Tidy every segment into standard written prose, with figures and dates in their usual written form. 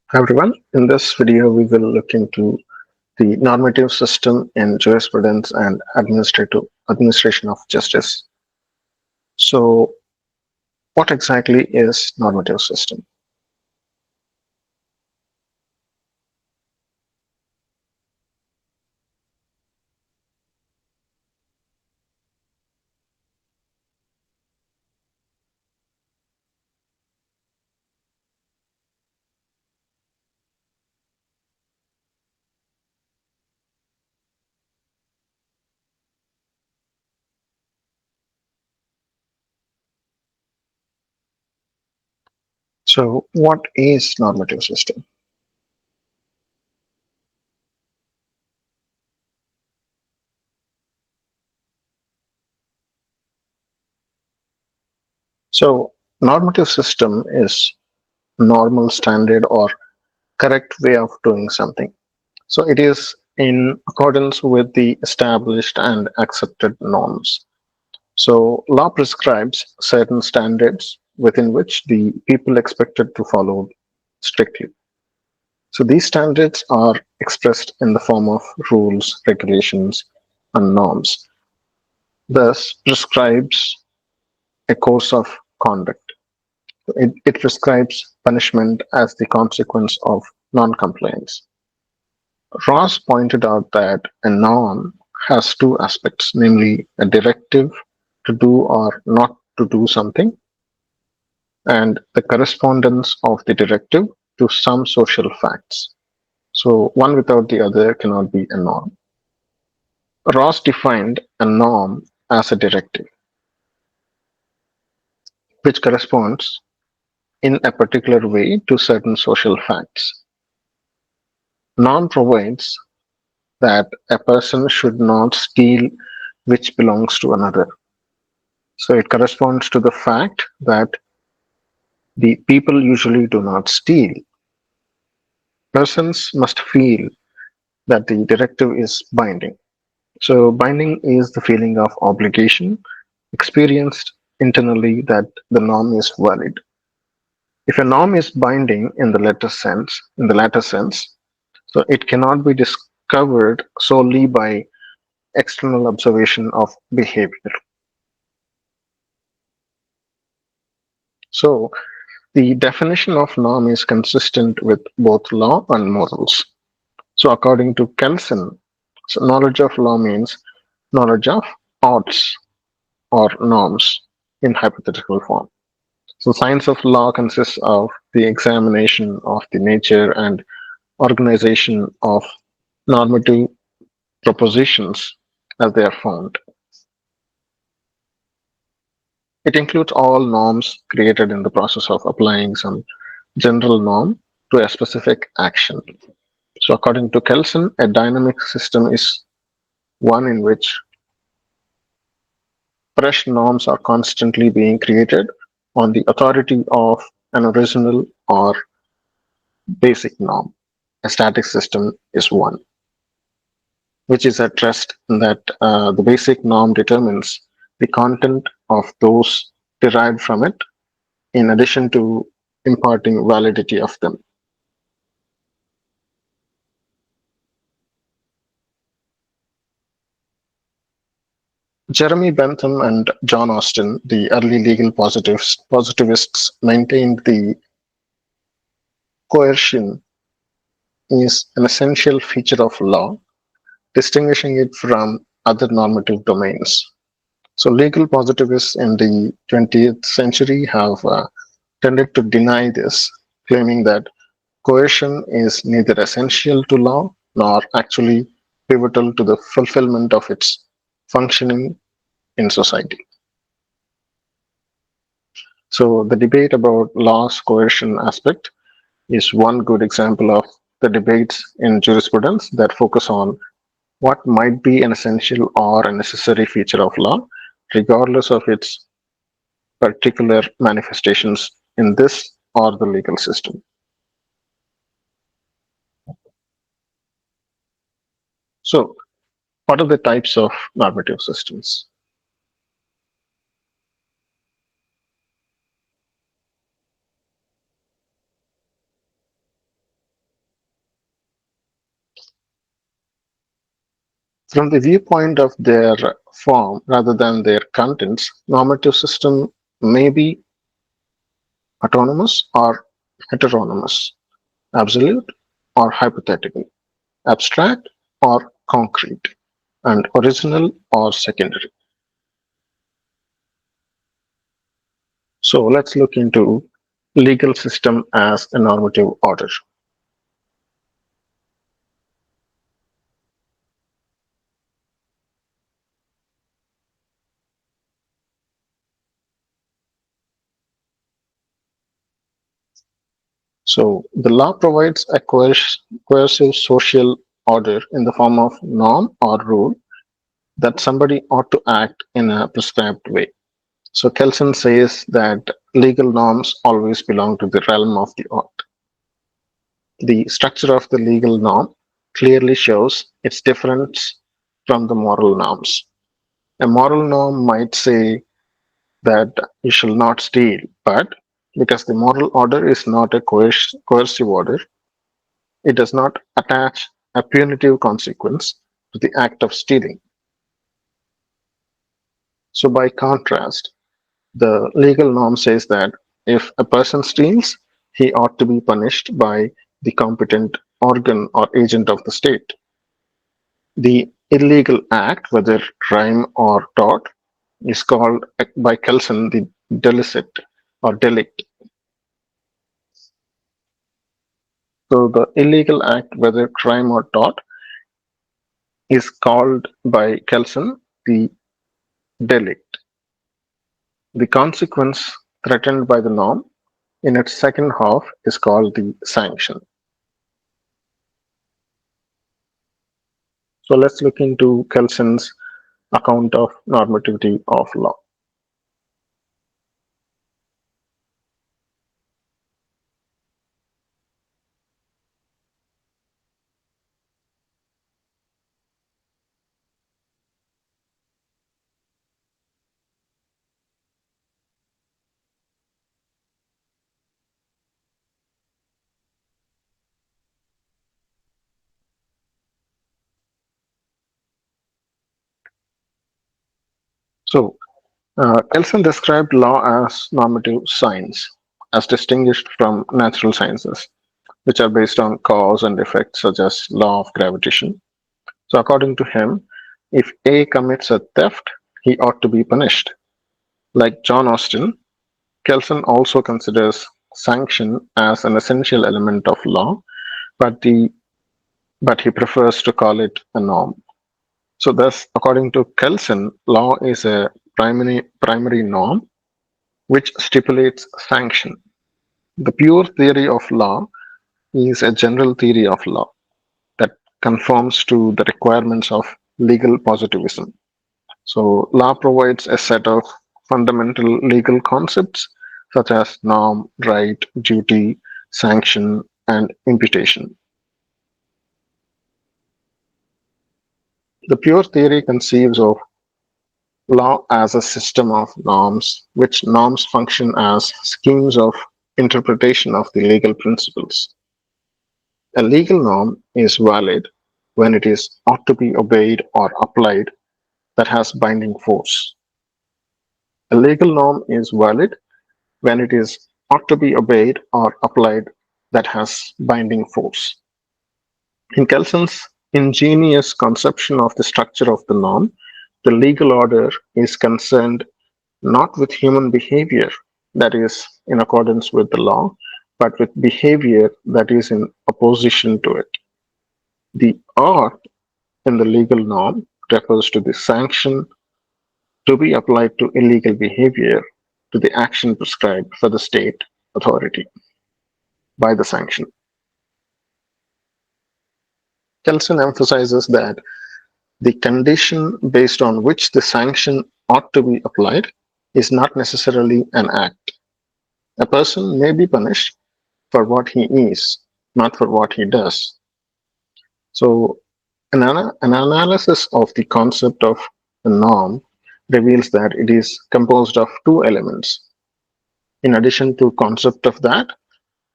Hi everyone. In this video, we will look into the normative system in jurisprudence and administrative administration of justice. So, what exactly is normative system? So, what is normative system? So, normative system is normal, standard, or correct way of doing something. So, it is in accordance with the established and accepted norms. So, law prescribes certain standards within which the people expected to follow strictly. So, these standards are expressed in the form of rules, regulations, and norms, thus, prescribes a course of conduct. It prescribes punishment as the consequence of non-compliance. Ross pointed out that a norm has two aspects, namely a directive to do or not to do something, and the correspondence of the directive to some social facts. So one without the other cannot be a norm. Ross defined a norm as a directive which corresponds in a particular way to certain social facts. Norm provides that a person should not steal which belongs to another. So it corresponds to the fact that the people usually do not steal. Persons must feel that the directive is binding. So, binding is the feeling of obligation experienced internally that the norm is valid. If a norm is binding in the latter sense, so it cannot be discovered solely by external observation of behavior. So, the definition of norm is consistent with both law and morals. So, according to Kelsen, so knowledge of law means knowledge of odds or norms in hypothetical form. So, science of law consists of the examination of the nature and organization of normative propositions as they are found. It includes all norms created in the process of applying some general norm to a specific action. So, according to Kelsen, a dynamic system is one in which fresh norms are constantly being created on the authority of an original or basic norm. A static system is one, which is at rest that the basic norm determines the content of those derived from it, in addition to imparting validity of them. Jeremy Bentham and John Austin, the early legal positivists, maintained the coercion is an essential feature of law, distinguishing it from other normative domains. So, legal positivists in the 20th century have tended to deny this, claiming that coercion is neither essential to law nor actually pivotal to the fulfillment of its functioning in society. So, the debate about law's coercion aspect is one good example of the debates in jurisprudence that focus on what might be an essential or a necessary feature of law, regardless of its particular manifestations in this or the legal system. So, what are the types of normative systems? From the viewpoint of their form rather than their contents, normative system may be autonomous or heteronomous, absolute or hypothetical, abstract or concrete, and original or secondary. So let's look into legal system as a normative order. So the law provides a coercive social order in the form of norm or rule that somebody ought to act in a prescribed way. So Kelsen says that legal norms always belong to the realm of the ought. The structure of the legal norm clearly shows its difference from the moral norms. A moral norm might say that you shall not steal, but because the moral order is not a coercive order, it does not attach a punitive consequence to the act of stealing. So, by contrast, the legal norm says that if a person steals, he ought to be punished by the competent organ or agent of the state. The illegal act, whether crime or tort, is called by Kelsen the delicit or delict. So the illegal act, whether crime or tort, is called by Kelsen the delict. The consequence threatened by the norm in its second half is called the sanction. So let's look into Kelsen's account of normativity of law. So Kelsen described law as normative science, as distinguished from natural sciences, which are based on cause and effect, such as law of gravitation. So according to him, if A commits a theft, he ought to be punished. Like John Austin, Kelsen also considers sanction as an essential element of law, but the but he prefers to call it a norm. So thus, according to Kelsen, law is a primary norm which stipulates sanction. The pure theory of law is a general theory of law that conforms to the requirements of legal positivism. So, law provides a set of fundamental legal concepts such as norm, right, duty, sanction, and imputation. The pure theory conceives of law as a system of norms, which norms function as schemes of interpretation of the legal principles. A legal norm is valid when it is ought to be obeyed or applied that has binding force. A legal norm is valid when it is ought to be obeyed or applied that has binding force. In Kelsen's ingenious conception of the structure of the norm, the legal order is concerned not with human behavior that is in accordance with the law, but with behavior that is in opposition to it. The ought in the legal norm refers to the sanction to be applied to illegal behavior, to the action prescribed for the state authority by the sanction. Kelsen emphasizes that the condition based on which the sanction ought to be applied is not necessarily an act. A person may be punished for what he is, not for what he does. So, an analysis of the concept of a norm reveals that it is composed of two elements. In addition to concept of that,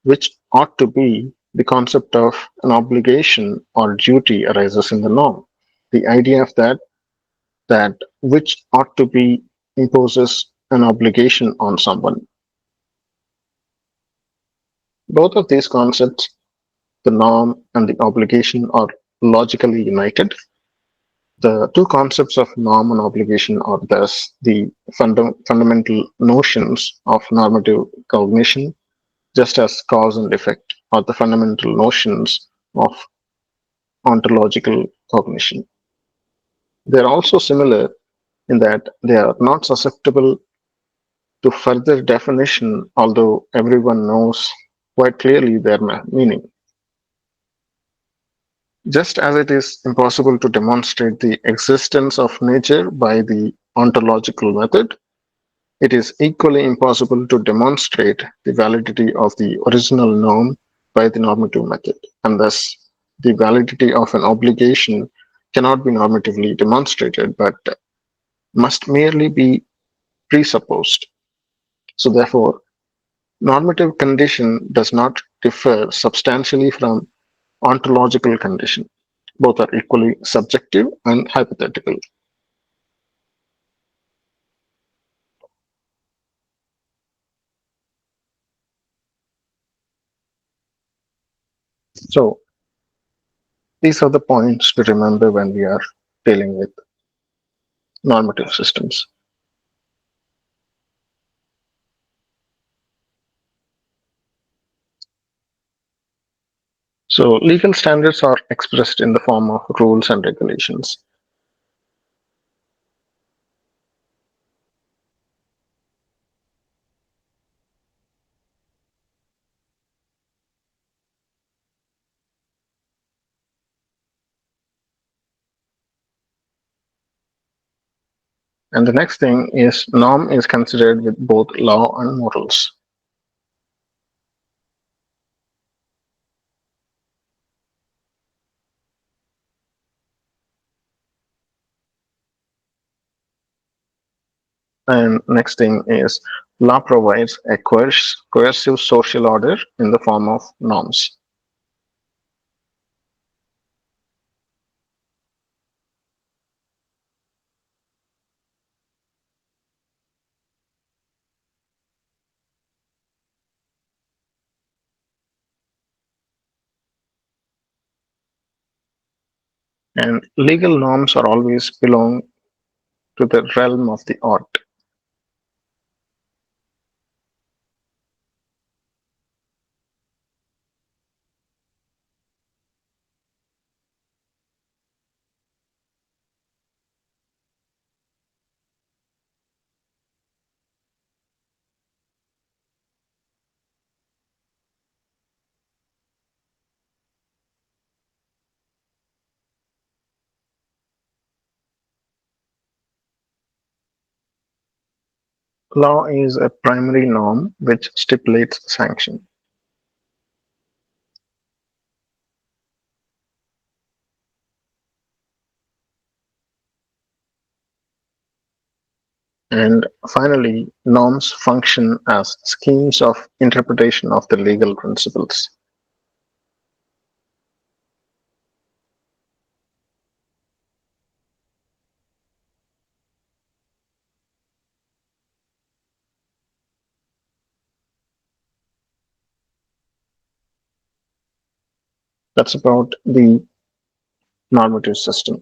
which ought to be, the concept of an obligation or duty arises in the norm. the idea of that which ought to be imposes an obligation on someone. Both of these concepts, the norm and the obligation, are logically united. The two concepts of norm and obligation are thus the fundamental notions of normative cognition, just as cause and effect are the fundamental notions of ontological cognition. They are also similar in that they are not susceptible to further definition, although everyone knows quite clearly their meaning. Just as it is impossible to demonstrate the existence of nature by the ontological method, it is equally impossible to demonstrate the validity of the original norm by the normative method, and thus the validity of an obligation cannot be normatively demonstrated but must merely be presupposed. So, therefore, normative condition does not differ substantially from ontological condition. Both are equally subjective and hypothetical. So, these are the points to remember when we are dealing with normative systems. So, legal standards are expressed in the form of rules and regulations. And the next thing is norm is considered with both law and morals. And next thing is law provides a coercive social order in the form of norms. And legal norms are always belong to the realm of the art. Law is a primary norm which stipulates sanction. And finally, norms function as schemes of interpretation of the legal principles. That's about the normative system.